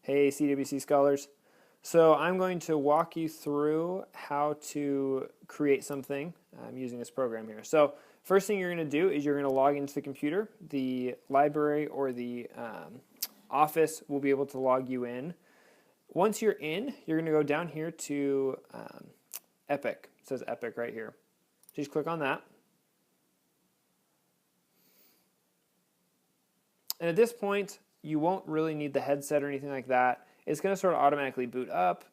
Hey CWC scholars. So I'm going to walk you through how to create something using this program here. So first thing you're going to do is you're going to log into the computer. The library or the office will be able to log you in. Once you're in, you're going to go down here to Epic. It says Epic right here. Just click on that. And at this point, you won't really need the headset or anything like that. It's going to sort of automatically boot up,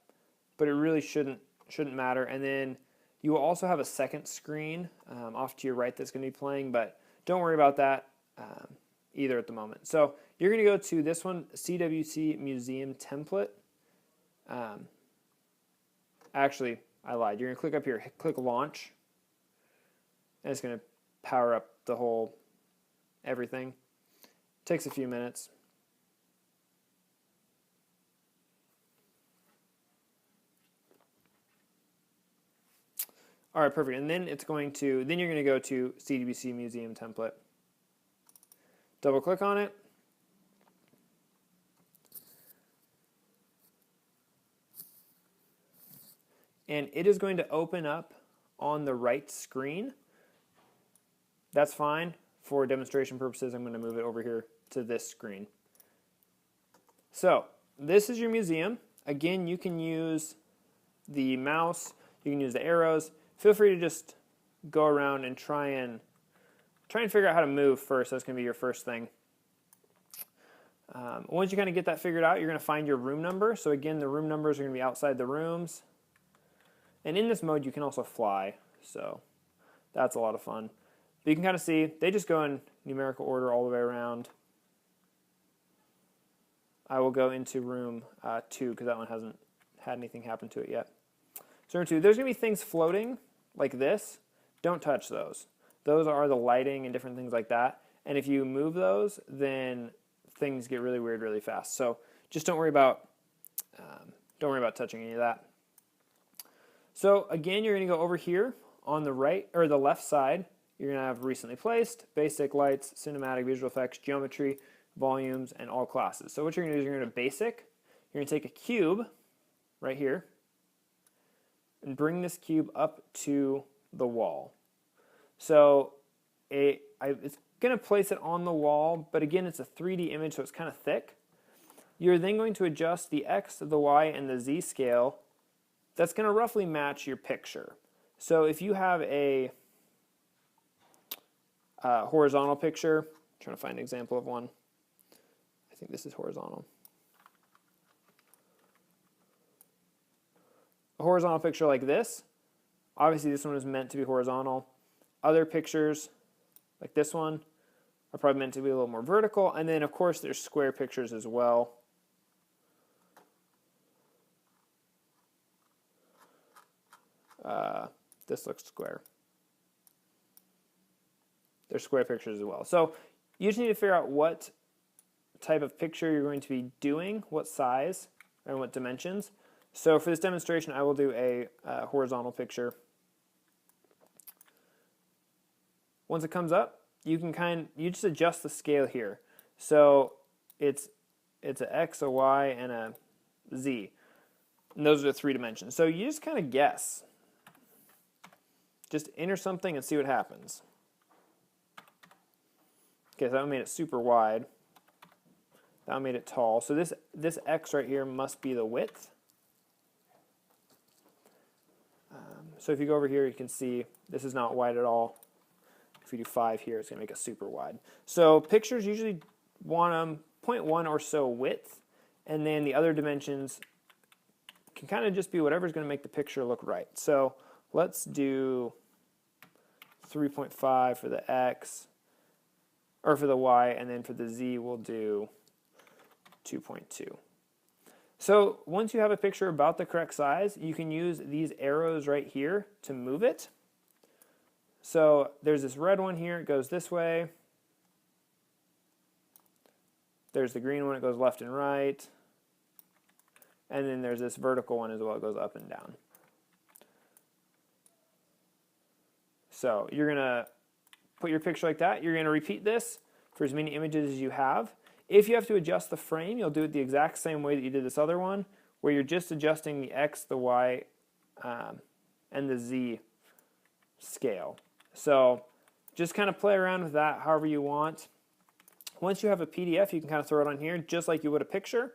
but it really shouldn't matter. And then you will also have a second screen off to your right that's going to be playing, but don't worry about that either at the moment. So you're going to go to this one, CWC Museum Template. Actually, I lied. You're going to click up here, click Launch, and it's going to power up the whole everything. Takes a few minutes. All right, perfect. And then you're going to go to CWC Museum Template. Double click on it. And it is going to open up on the right screen. That's fine. For demonstration purposes, I'm going to move it over here to this screen. So this is your museum. Again, you can use the mouse, you can use the arrows. Feel free to just go around and try and figure out how to move first. That's going to be your first thing. Once you kind of get that figured out, you're going to find your room number. So again, the room numbers are going to be outside the rooms. And in this mode, you can also fly. So that's a lot of fun. But you can kind of see, they just go in numerical order all the way around. I will go into room 2 because that one hasn't had anything happen to it yet. So room 2, there's going to be things floating like this. Don't touch those. Those are the lighting and different things like that. And if you move those, then things get really weird really fast. So just don't worry about touching any of that. So again, you're going to go over here on the right or the left side. You're going to have recently placed, basic, lights, cinematic, visual effects, geometry, volumes, and all classes. So what you're going to do is you're going to basic. You're going to take a cube right here and bring this cube up to the wall. So it's going to place it on the wall, but again, it's a 3D image, so it's kind of thick. You're then going to adjust the X, the Y, and the Z scale. That's going to roughly match your picture. So if you have a horizontal picture, I'm trying to find an example of one. I think this is horizontal. A horizontal picture like this, obviously this one is meant to be horizontal. Other pictures like this one are probably meant to be a little more vertical. And then of course there's square pictures as well. This looks square. There's square pictures as well. So you just need to figure out what type of picture you're going to be doing, what size, and what dimensions. So for this demonstration, I will do a horizontal picture. Once it comes up, you just adjust the scale here. So it's an X, a Y, and a Z. And those are the 3 dimensions. So you just kind of guess. Just enter something and see what happens. Okay, so that one made it super wide. That one made it tall. So this X right here must be the width. So if you go over here, you can see this is not wide at all. If you do 5 here, it's going to make it super wide. So pictures usually want 0.1 or so width, and then the other dimensions can kind of just be whatever's going to make the picture look right. So let's do 3.5 for the X, or for the Y, and then for the Z, we'll do 2.2. So once you have a picture about the correct size, you can use these arrows right here to move it. So there's this red one here, it goes this way. There's the green one, it goes left and right. And then there's this vertical one as well, it goes up and down. So you're going to put your picture like that. You're going to repeat this for as many images as you have. If you have to adjust the frame, you'll do it the exact same way that you did this other one, where you're just adjusting the X, the Y, and the Z scale. So just kind of play around with that however you want. Once you have a PDF, you can kind of throw it on here just like you would a picture.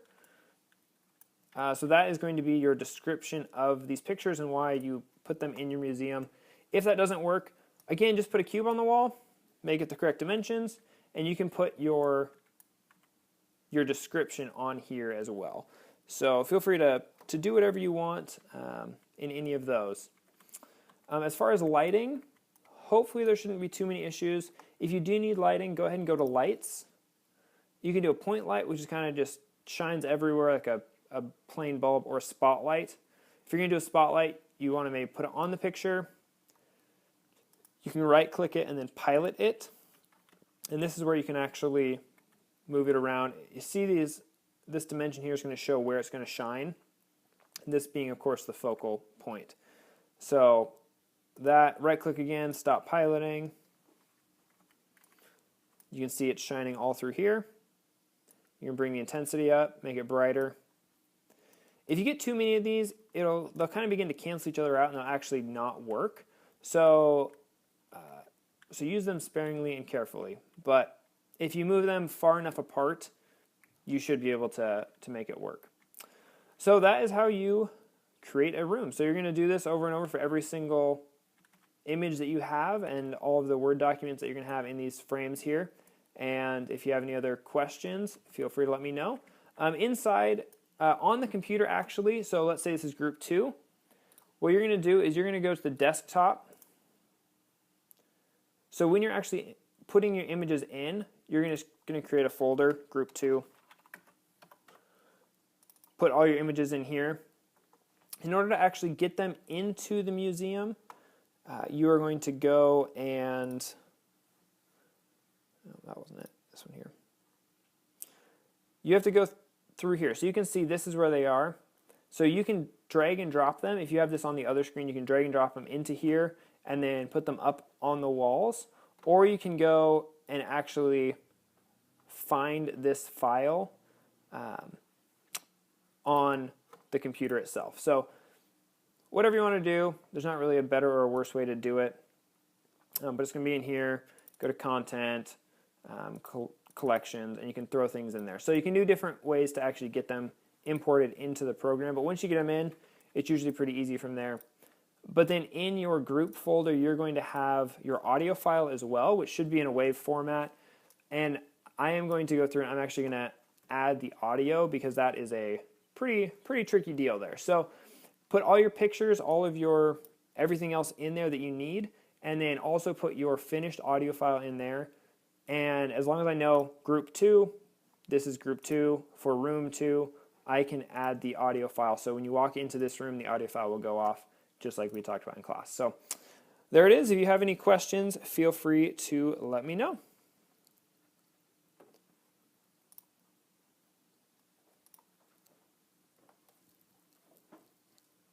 So that is going to be your description of these pictures and why you put them in your museum. If that doesn't work, again, just put a cube on the wall, make it the correct dimensions, and you can put your description on here as well. So feel free to do whatever you want in any of those. As far as lighting, hopefully there shouldn't be too many issues. If you do need lighting, go ahead and go to lights. You can do a point light, which is kind of just shines everywhere like a plain bulb, or a spotlight. If you're going to do a spotlight, you want to maybe put it on the picture. You can right click it and then pilot it. And this is where you can actually move it around. You see this dimension here is going to show where it's going to shine. And this being, of course, the focal point. So that, right click again, stop piloting. You can see it's shining all through here. You can bring the intensity up, make it brighter. If you get too many of these, they'll kind of begin to cancel each other out and they'll actually not work. So use them sparingly and carefully. But if you move them far enough apart, you should be able to make it work. So that is how you create a room. So you're going to do this over and over for every single image that you have and all of the Word documents that you're going to have in these frames here. And if you have any other questions, feel free to let me know. Inside, on the computer actually, so let's say this is group 2, what you're going to do is you're going to go to the desktop. So when you're actually putting your images in, you're just going to create a folder, group 2. Put all your images in here. In order to actually get them into the museum, you are going to go and, no, that wasn't it, this one here. You have to go through here. So you can see this is where they are. So you can drag and drop them. If you have this on the other screen, you can drag and drop them into here and then put them up on the walls. Or you can go and actually find this file on the computer itself. So whatever you want to do, there's not really a better or a worse way to do it. But it's going to be in here. Go to content, collections, and you can throw things in there. So you can do different ways to actually get them imported into the program. But once you get them in, it's usually pretty easy from there. But then in your group folder, you're going to have your audio file as well, which should be in a WAV format. And I am going to go through and I'm actually going to add the audio because that is a pretty tricky deal there. So put all your pictures, all of your everything else in there that you need, and then also put your finished audio file in there. And as long as I know group 2, this is group 2, for room 2, I can add the audio file. So when you walk into this room, the audio file will go off just like we talked about in class. So there it is. If you have any questions, feel free to let me know.